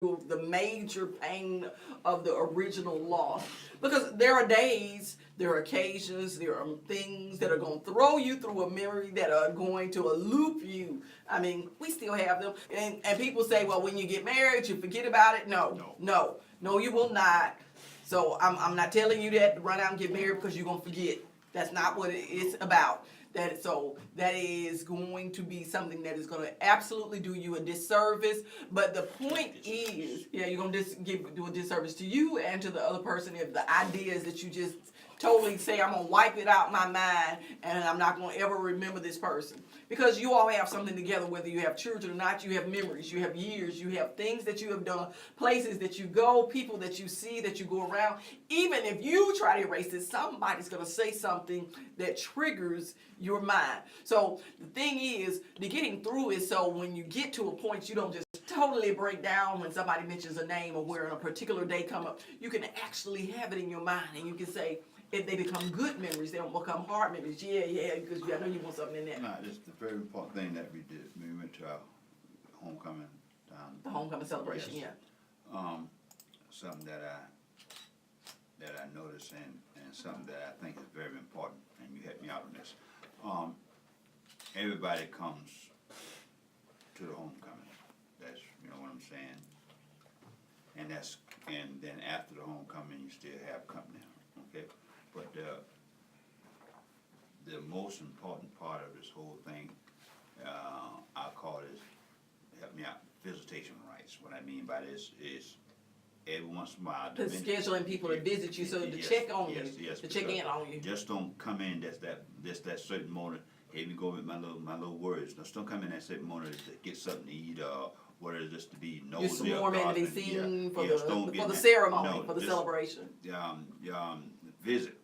the major pain of the original loss. Because there are days, there are occasions, there are things that are going to throw you through a memory that are going to loop you. I mean, we still have them. And people say, well, when you get married, you forget about it. No, you will not. So I'm not telling you that to run out and get married because you're going to forget. That's not what it's about. That is going to be something that is going to absolutely do you a disservice. But the point is, yeah, you're going to do a disservice to you and to the other person if the idea is that you just totally say, I'm going to wipe it out my mind and I'm not going to ever remember this person. Because you all have something together, whether you have children or not, you have memories, you have years, you have things that you have done, places that you go, people that you see, that you go around. Even if you try to erase it, somebody's going to say something that triggers your mind. So the thing is, the getting through is so when you get to a point, you don't just totally break down when somebody mentions a name or where a particular day come up. You can actually have it in your mind and you can say, if they become good memories, they don't become hard memories. Yeah, because I know you want something in there. No, it's the very important thing that we did. We went to our homecoming down. The homecoming celebration, Yes. yeah. Something that I noticed and something that I think is very important, and you helped me out on this. Everybody comes to the homecoming. That's, you know what I'm saying? And then after the homecoming, you still have company, okay? But the most important part of this whole thing, I call it, help me out, visitation rights. What I mean by this is every once in a while. To scheduling people to visit you, so to check on you, to check in on you. Just don't come in that certain morning. Here we go with my little words. Just don't come in that certain morning to get something to eat or whatever, just to be nosy. You're sworn in to be seen for the ceremony, no, for the celebration. Visit,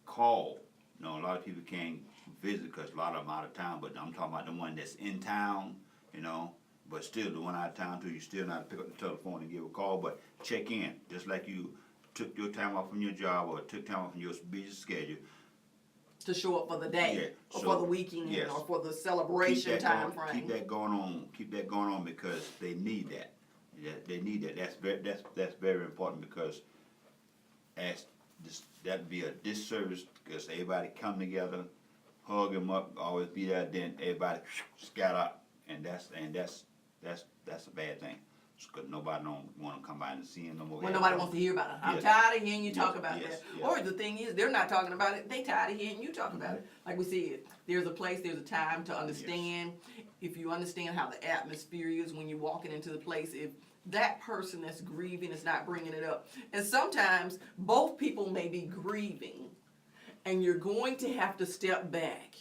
call. You know, a lot of people can't visit because a lot of them out of town, but I'm talking about the one that's in town, you know, but still the one out of town too, you still not pick up the telephone and give a call, but check in, just like you took your time off from your job or took time off from your busy schedule. To show up for the day, or for the weekend, yes, or for the celebration time frame. Keep that going on because they need that. Yeah, they need that. That's very important because that'd be a disservice because everybody come together, hug them up, always be there. Then everybody scatter out, and that's a bad thing. Because nobody don't want to come by and see him no more. When nobody wants to hear about it. I'm tired of hearing you talk about that. Or the thing is, they're not talking about it. They tired of hearing you talk about it. Like we said, there's a place, there's a time to understand. If you understand how the atmosphere is when you're walking into the place, if that person that's grieving is not bringing it up. And sometimes both people may be grieving, and you're going to have to step back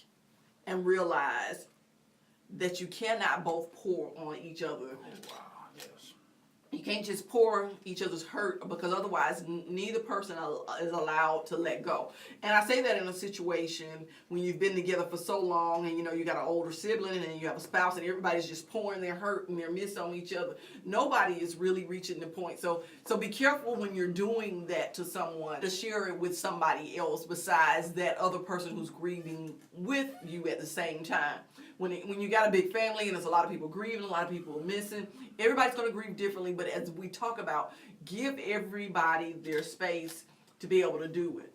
and realize that you cannot both pour on each other. Oh, wow. Yes. You can't just pour each other's hurt because otherwise neither person is allowed to let go. And I say that in a situation when you've been together for so long and you know you got an older sibling and you have a spouse and everybody's just pouring their hurt and their miss on each other. Nobody is really reaching the point. So be careful when you're doing that to someone to share it with somebody else besides that other person who's grieving with you at the same time. When you got a big family and there's a lot of people grieving, a lot of people are missing, everybody's going to grieve differently. But as we talk about, give everybody their space to be able to do it.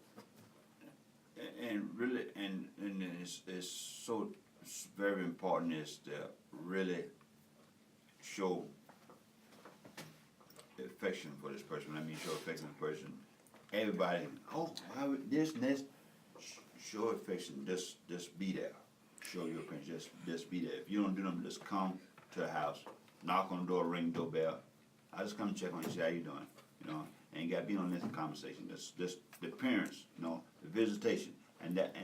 And really, and it's so very important is to really show affection for this person. When I mean show affection for the person, everybody, this and this, show affection. Just be there. Show your affection. Just be there. If you don't do them, just come to the house, knock on the door, ring the doorbell. I just come and check on you, see how you doing. You know, ain't got to be on this conversation. Just the parents, you know, the visitation, and that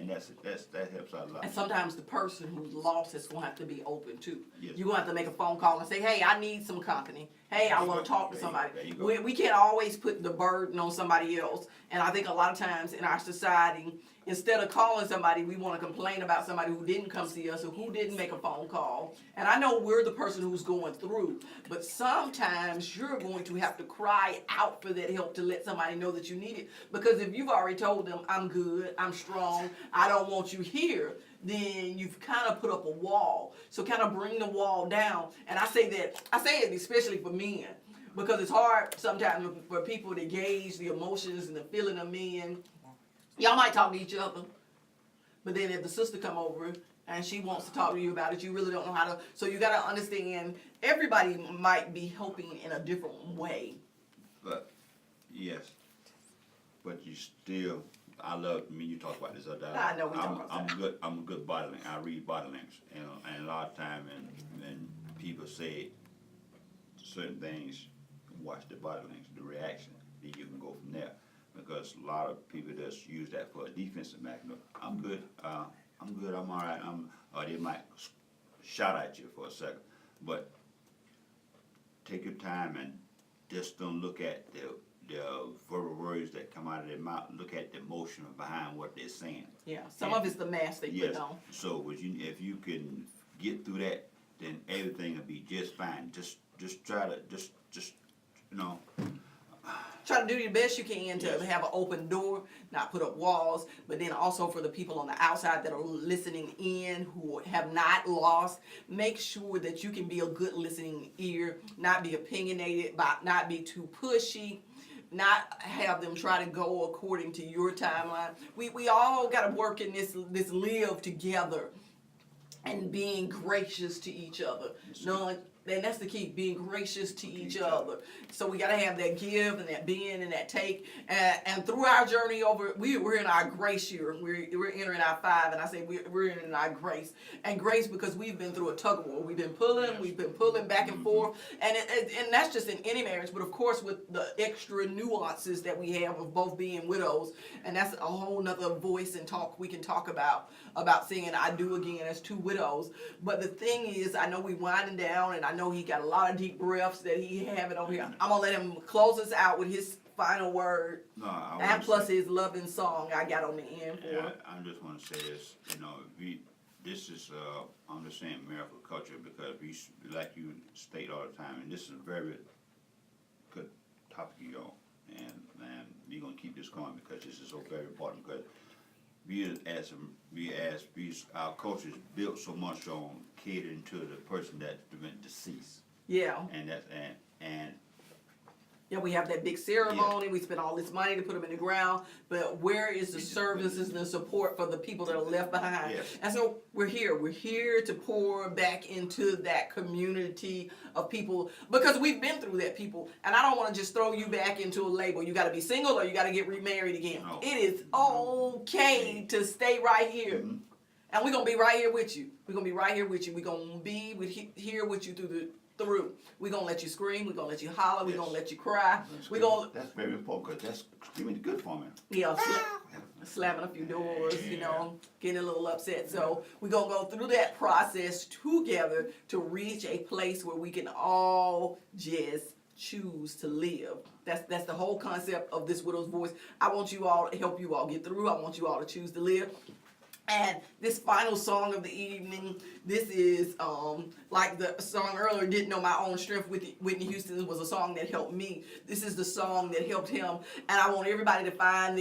helps out a lot. And sometimes the person who's lost is going to have to be open too. Yes. You're going to have to make a phone call and say, hey, I need some company. Hey, I want to talk to somebody. There We can't always put the burden on somebody else. And I think a lot of times in our society, instead of calling somebody, we want to complain about somebody who didn't come see us or who didn't make a phone call. And I know we're the person who's going through, but sometimes you're going to have to cry out for that help to let somebody know that you need it. Because if you've already told them, I'm good, I'm strong, I don't want you here, then you've kind of put up a wall. So kind of bring the wall down. And I say it especially for men. because it's hard sometimes for people to gauge the emotions and the feeling of men. Y'all might talk to each other, but then if the sister come over and she wants to talk to you about it, you really don't know how to. So you got to understand, everybody might be helping in a different way. But, yes, but you still, I love, you talk about this other day. I know we talk about that. I'm a good body language, I read body language, and a lot of time, and people say certain things, watch the body language, the reaction, then you can go from there. Because a lot of people just use that for a defensive mechanism. I'm good, I'm all right, or they might shout at you for a second. But take your time and just don't look at the verbal words that come out of their mouth. Look at the emotion behind what they're saying. Yeah, some of it's the mask they put Yes. on. So if you can get through that, then everything will be just fine. Just try to just you know. Try to do your best you can to Yes. have an open door, not put up walls, but then also for the people on the outside that are listening in who have not lost, make sure that you can be a good listening ear, not be opinionated, not be too pushy, not have them try to go according to your timeline. We all got to work in this live together and being gracious to each other. Knowing, and that's the key, being gracious to each other. So we got to have that give and that being and that take. And through our journey over, we're in our grace year. We're entering our 5, and I say we're in our grace. And grace because we've been through a tug of war. We've been pulling, Yes. we've been pulling back and forth. And that's just in any marriage, but of course with the extra nuances that we have of both being widows. And that's a whole nother voice and talk we can talk about saying I do again as 2 widows. But the thing is, I know we winding down, and I know he got a lot of deep breaths that he having over here. I'm gonna let him close us out with his final word, No, I and wanna plus say- his loving song I got on the end for. Yeah, I just want to say this, this is, I'm just saying miracle culture because like you state all the time, and this is a very good topic you on, and we're gonna keep this going because this is so very important because our culture is built so much on catering to the person that's been deceased, Yeah. and Yeah, we have that big ceremony. We spend all this money to put them in the ground, but where is the services and the support for the people that are left behind? Yes. And so we're here. We're here to pour back into that community of people because we've been through that, people. And I don't want to just throw you back into a label. You got to be single or you got to get remarried again. No. It is okay to stay right here. Mhm. And we're going to be right here with you. We're going to be right here with you. We're going to be here with you through. We're going to let you scream. We're going to let you holler. We're Yes. going to let you cry. We're going to, That's very important because that's screaming good for me. slamming a few doors, getting a little upset. So we're going to go through that process together to reach a place where we can all just choose to live. That's the whole concept of this Widow's Voice. I want you all to help you all get through. I want you all to choose to live. And this final song of the evening, this is like the song earlier, Didn't Know My Own Strength, with Whitney Houston, was a song that helped me. This is the song that helped him. And I want everybody to find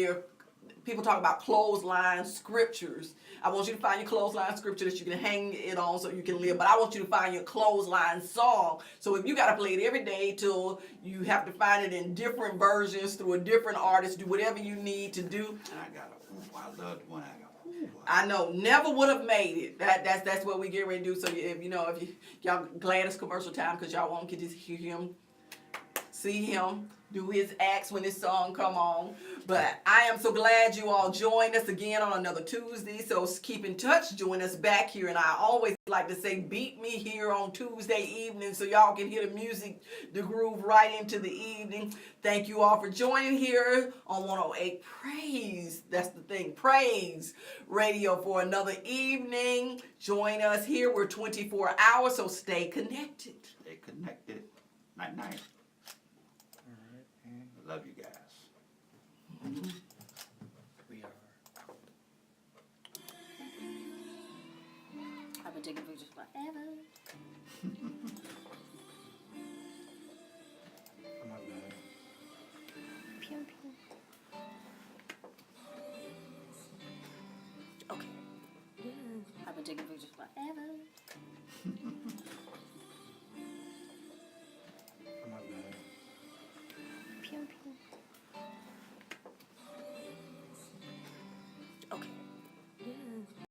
people talk about clothesline scriptures. I want you to find your clothesline scripture that you can hang it on so you can live. But I want you to find your clothesline song. So if you got to play it every day till you have to find it in different versions through a different artist, do whatever you need to do. And I love the one I got. I know, never would have made it. That's what we get ready to do. So if y'all glad it's commercial time because y'all won't get to hear him, see him do his acts when this song come on. But I am so glad you all joined us again on another Tuesday. So keep in touch, join us back here. And I always like to say, beat me here on Tuesday evening so y'all can hear the music, the groove right into the evening. Thank you all for joining here on 108 Praise. That's the thing, Praise Radio for another evening. Join us here. We're 24 hours, so stay connected. Stay connected. Night night. Love you guys. We are. I've been taking pictures forever. Oh my bad. Pew, pew. Okay. I've been taking pictures forever.